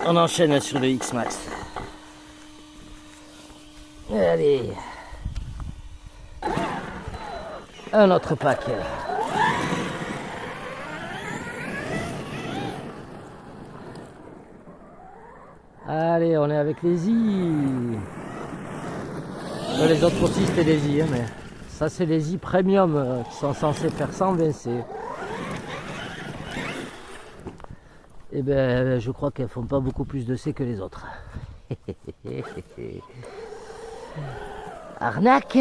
On enchaîne sur le X-Max. Allez. Un autre pack. Allez, on est avec les I. Les autres aussi c'était les I, hein, mais ça c'est les I premium qui sont censés faire 120 C. Et ben je crois qu'elles font pas beaucoup plus de C que les autres. Arnaque,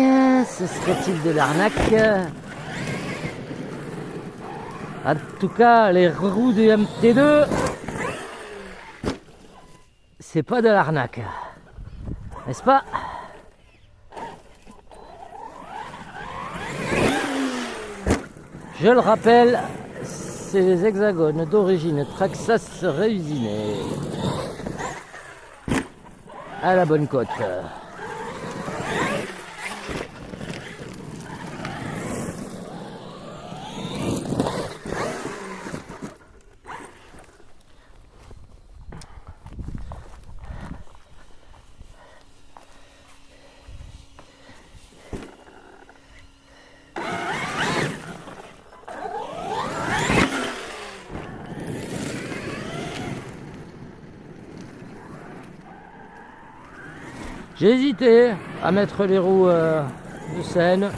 ce serait-il de l'arnaque? En tout cas, les roues du MT2, c'est pas de l'arnaque, n'est-ce pas? Je le rappelle, c'est les hexagones d'origine Traxxas réusinés. À la bonne côte. J'ai hésité à mettre les roues de Seine.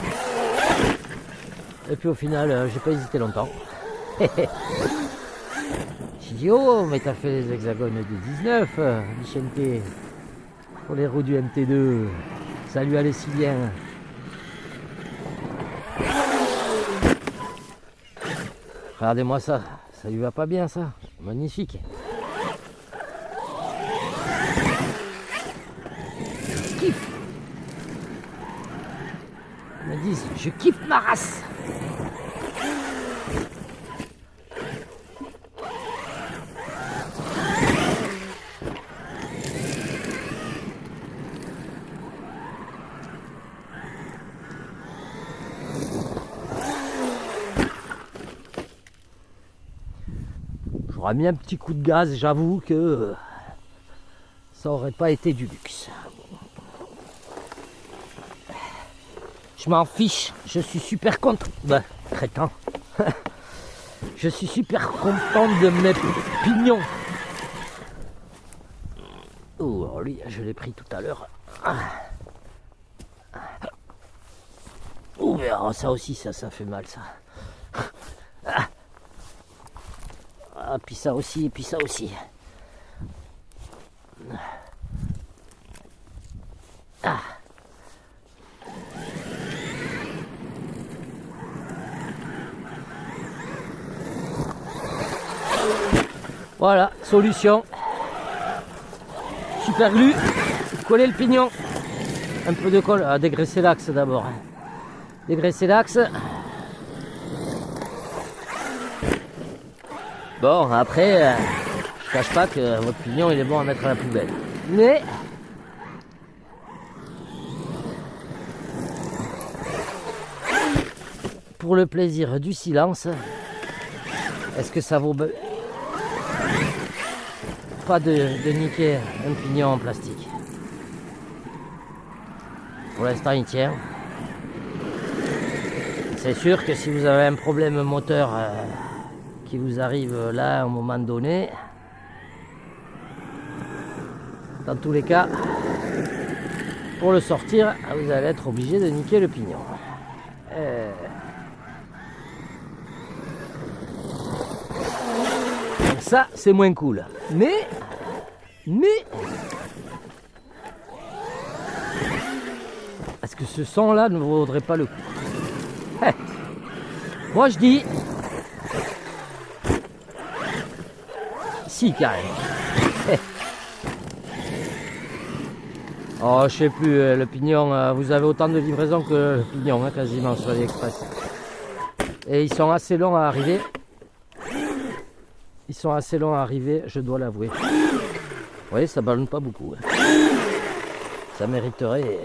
Et puis au final, j'ai pas hésité longtemps. J'ai dit, oh, mais t'as fait les hexagones du 19, Vicente, pour les roues du MT2. Salut à les Siliens. Regardez-moi ça, ça lui va pas bien ça, magnifique. Ils me disent, je kiffe ma race. J'aurais mis un petit coup de gaz, j'avoue que ça aurait pas été du luxe. Je m'en fiche, je suis super content. Ben, crétin. Je suis super content de mes pignons. Oh, alors lui, je l'ai pris tout à l'heure. Oh, mais alors, ça aussi, ça fait mal, ça. Ah, puis ça aussi, et puis ça aussi. Ah. Voilà, solution. Super glue, coller le pignon. Un peu de colle, à dégraisser l'axe d'abord. Dégraisser l'axe. Bon, après, je cache pas que votre pignon il est bon à mettre à la poubelle. Mais pour le plaisir du silence, est-ce que ça vaut pas de niquer un pignon en plastique? Pour l'instant il tient. C'est sûr que si vous avez un problème moteur qui vous arrive là à un moment donné, dans tous les cas, pour le sortir, vous allez être obligé de niquer le pignon. Donc ça, c'est moins cool. Mais, est-ce que ce son-là ne vaudrait pas le coup? Moi, je dis, si, carrément. Oh, je sais plus, le pignon, vous avez autant de livraisons que le pignon, quasiment sur AliExpress. Et ils sont assez longs à arriver. Ils sont assez longs à arriver, je dois l'avouer. Vous voyez, ça ballonne pas beaucoup. Ça mériterait.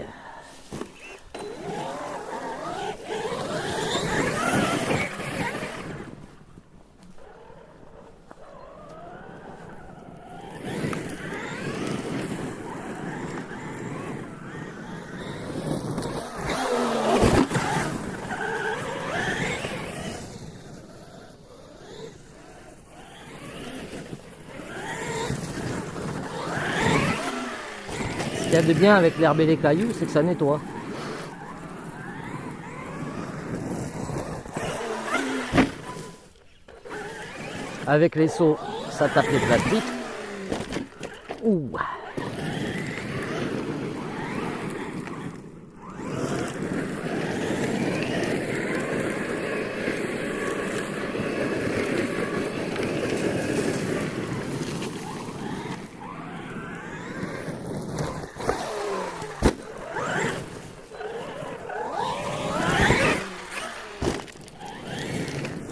qu'il y a de bien avec l'herbe et les cailloux, c'est que ça nettoie. Avec les seaux, ça tape les plastiques. Ouh.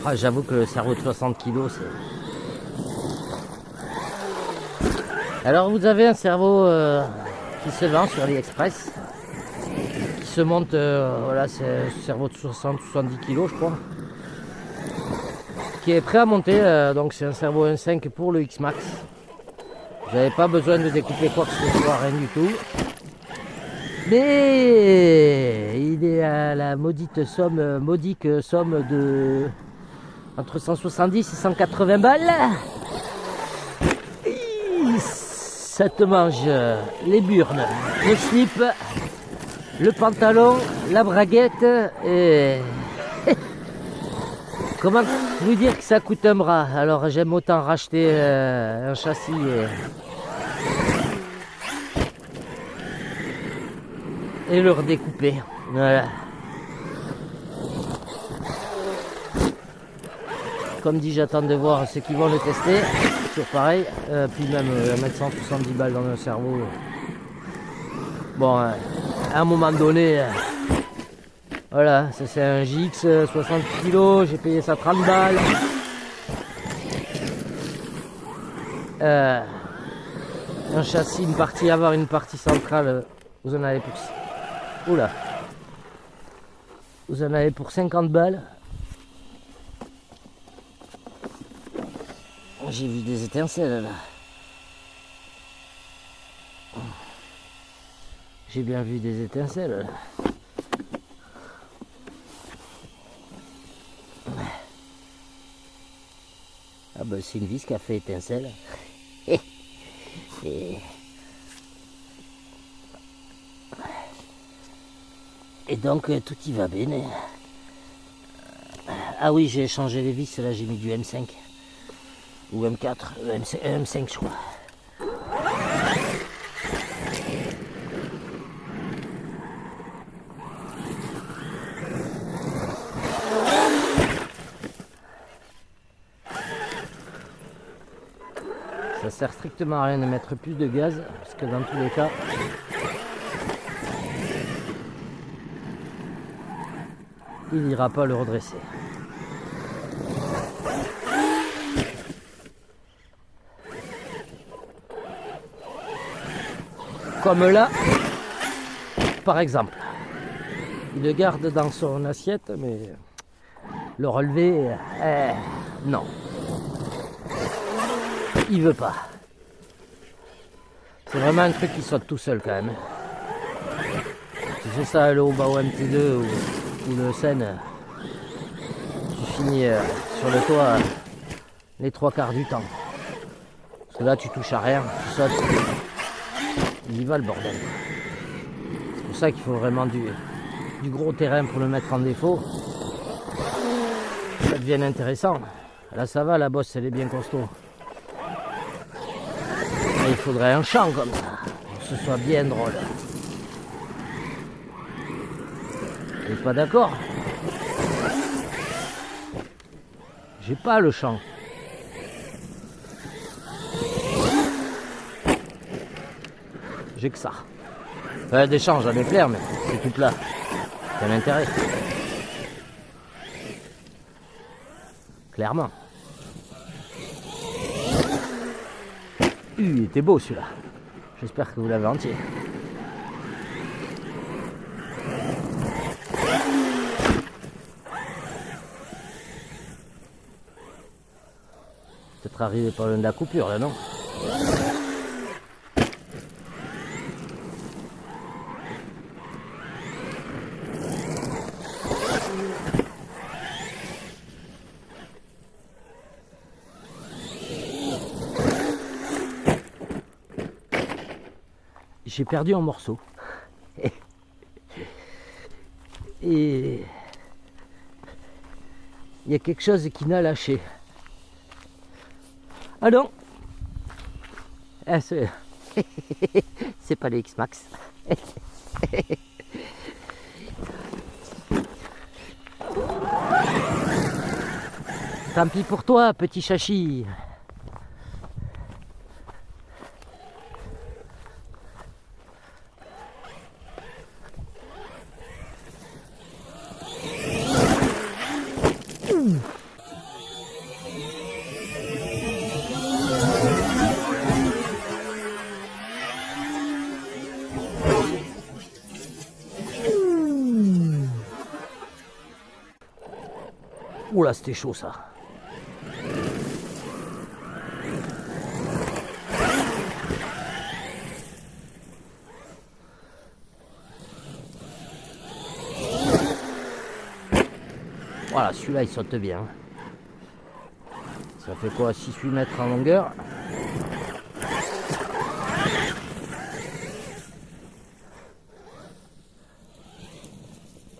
Ah, j'avoue que le cerveau de 60 kg, c'est... Alors vous avez un cerveau qui se vend sur AliExpress, qui se monte, voilà, c'est un cerveau de 60-70 kg je crois, qui est prêt à monter, donc c'est un cerveau 1.5 pour le X-Max. J'avais pas besoin de découper quoi que ce soit, rien du tout. Mais il est à la modique somme de entre 170 et 180 balles. Ça te mange les burnes, le slip, le pantalon, la braguette et... Comment vous dire que ça coûte un bras? Alors j'aime autant racheter un châssis et le redécouper. Voilà. Comme dit, j'attends de voir ceux qui vont le tester. Toujours pareil. Puis même mettre 170 balles dans un cerveau. Bon, à un moment donné, voilà, ça c'est un JX 60 kg. J'ai payé ça 30 balles. Un châssis, une partie avoir une partie centrale, vous en avez pour... Oula. Vous en avez pour 50 balles. J'ai vu des étincelles là. J'ai bien vu des étincelles là. Ah bah c'est une vis qui a fait étincelle. Et donc tout y va bien. Ah oui, j'ai changé les vis, là j'ai mis du M5 ou M4, M5 je crois. Ça sert strictement à rien de mettre plus de gaz parce que dans tous les cas il n'ira pas le redresser. Comme là, par exemple. Il le garde dans son assiette, mais le relever, non. Il veut pas. C'est vraiment un truc qui saute tout seul quand même. Tu fais ça à l'Obao MT2 ou le Seine, tu finis sur le toit les 3/4 du temps. Parce que là tu touches à rien, tu sautes, il y va le bordel. C'est pour ça qu'il faut vraiment du gros terrain pour le mettre en défaut. Ça devient intéressant. Là ça va, la bosse elle est bien costaud. Mais il faudrait un champ comme ça, pour que ce soit bien drôle. Vous n'êtes pas d'accord? J'ai pas le champ. J'ai que ça. Des champs, j'en ai plein, mais c'est tout plat. Quel intérêt? Clairement. Il était beau celui-là. J'espère que vous l'avez entier. Peut-être arrivé pas loin de la coupure là, non? j'ai perdu un morceau. Et il y a quelque chose qui n'a lâché. Ah non, ah, c'est pas les X-Max. Tant pis pour toi, petit chachi. Oula, c'était chaud ça. Voilà, celui-là il saute bien. Ça fait quoi, 6-8 mètres en longueur.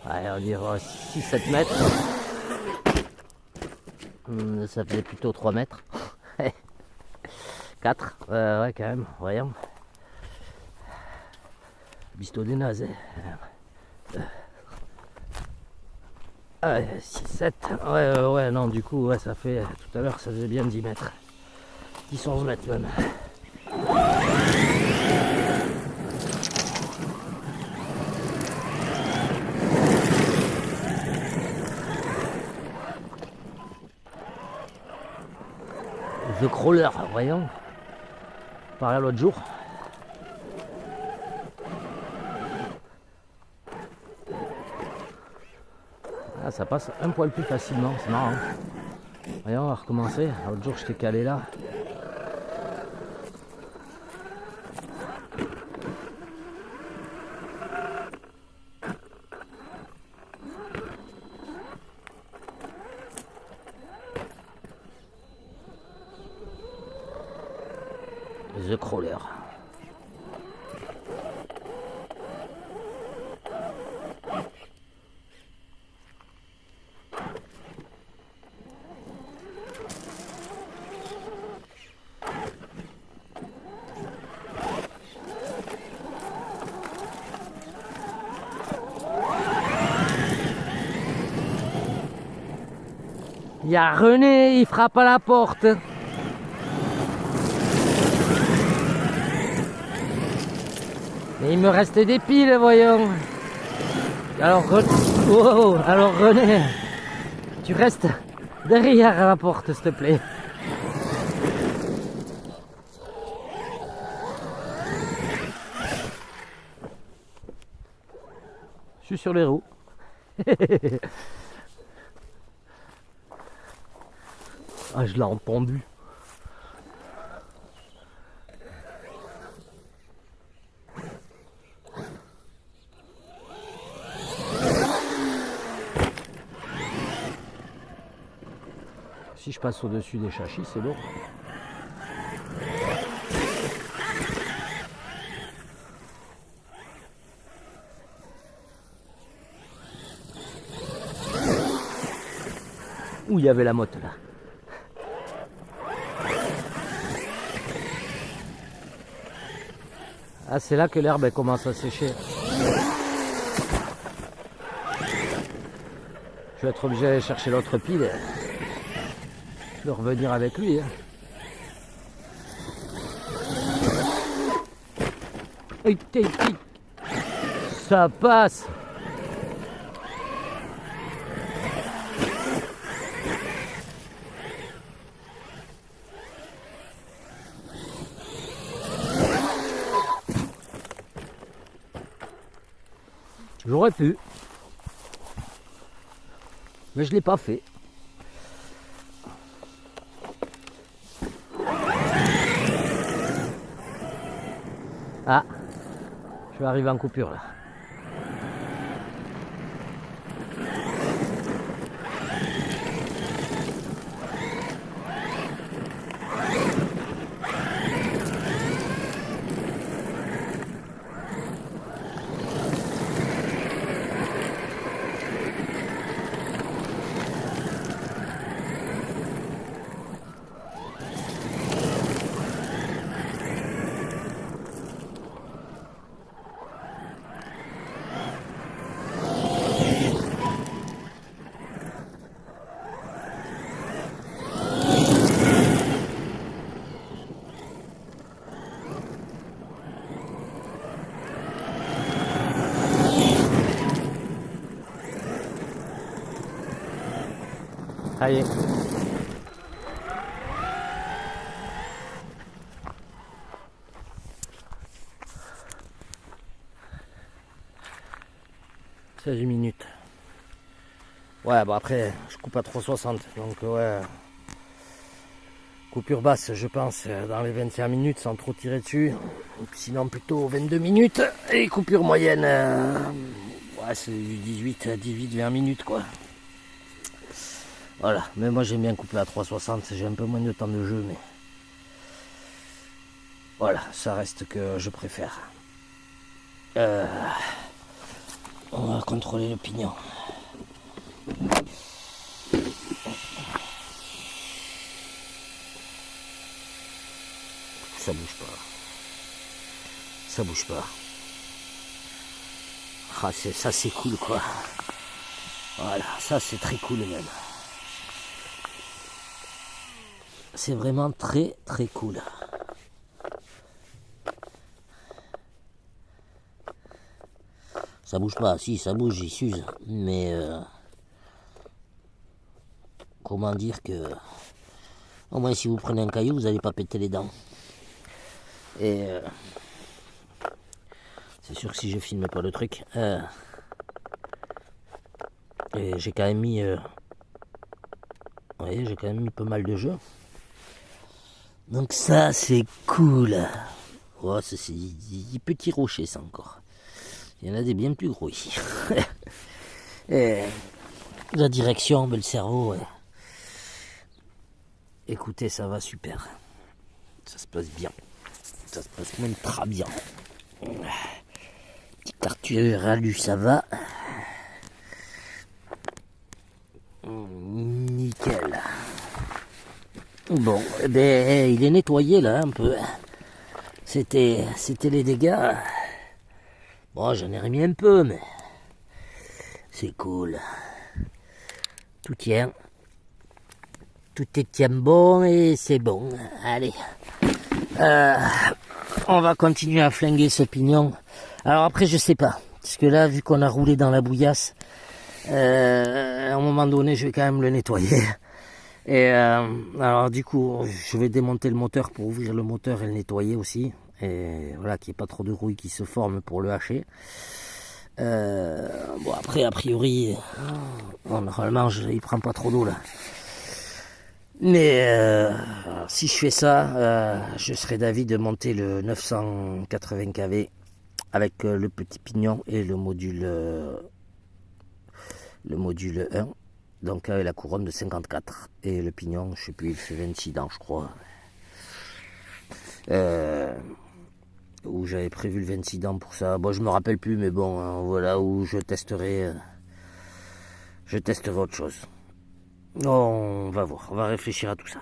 Ouais, on dirait 6-7 mètres. Ça faisait plutôt 3 mètres. 4, ouais quand même, voyons. Bisto des nazes. 6, 7, ouais, non, du coup, ouais, ça fait, tout à l'heure, ça faisait bien 10 mètres. 10, 11 mètres même. The Crawler, voyons. Par là l'autre jour. Ah, ça passe un poil plus facilement, c'est marrant. Voyons, on va recommencer. L'autre jour, je t'ai calé là. The Crawler. Il y a René, il frappe à la porte. Mais il me reste des piles, voyons. Alors, alors René, tu restes derrière la porte, s'il te plaît. Je suis sur les roues. Ah, je l'ai entendu. Si je passe au-dessus des châchis, c'est lourd. Où il y avait la motte là. Ah, c'est là que l'herbe commence à sécher. Je vais être obligé d'aller chercher l'autre pile. De revenir avec lui. Hein. Ça passe. J'aurais pu. Mais je ne l'ai pas fait. Ah, je vais arriver en coupure là. Ça y est. Minutes. Ouais, bon après, je coupe à 3,60. Donc ouais, coupure basse, je pense, dans les 25 minutes sans trop tirer dessus. Sinon plutôt 22 minutes. Et coupure moyenne, ouais, c'est 18-20 minutes quoi. Voilà, mais moi j'aime bien couper à 3,60. J'ai un peu moins de temps de jeu, mais voilà, ça reste que je préfère. On va contrôler le pignon. Ça bouge pas. Ça bouge pas. Ah, ça c'est cool quoi. Voilà, ça c'est très cool même. C'est vraiment très très cool. Ça bouge pas, si ça bouge, il s'use. Mais comment dire que au moins si vous prenez un caillou, vous n'allez pas péter les dents. Et c'est sûr que si je filme pas le truc, et j'ai quand même mis, vous voyez, j'ai quand même mis pas mal de jeux. Donc ça c'est cool. Oh, c'est des petits rochers ça encore. Il y en a des bien plus gros ici. Et la direction, le cerveau. Ouais. Écoutez, ça va super. Ça se passe bien. Ça se passe même très bien. Petit Arthur Ralu, ça va. Nickel. Bon, eh ben, il est nettoyé là un peu. C'était les dégâts. Bon, j'en ai remis un peu, mais c'est cool. Tout tient. Tout tient bon et c'est bon. Allez. On va continuer à flinguer ce pignon. Alors après, je sais pas. Parce que là, vu qu'on a roulé dans la bouillasse, à un moment donné, je vais quand même le nettoyer. Et alors du coup, je vais démonter le moteur pour ouvrir le moteur et le nettoyer aussi. Et voilà, qu'il n'y ait pas trop de rouille qui se forme pour le hacher. Bon après, a priori, bon, normalement, il prend pas trop d'eau là. Mais si je fais ça, je serais d'avis de monter le 980 kV avec le petit pignon et le module 1. Donc avec la couronne de 54 et le pignon, je sais plus, il fait 26 dents je crois. Où j'avais prévu le 26 dents pour ça. Bon, je me rappelle plus, mais bon, hein, voilà où je testerai autre chose. On va voir, on va réfléchir à tout ça.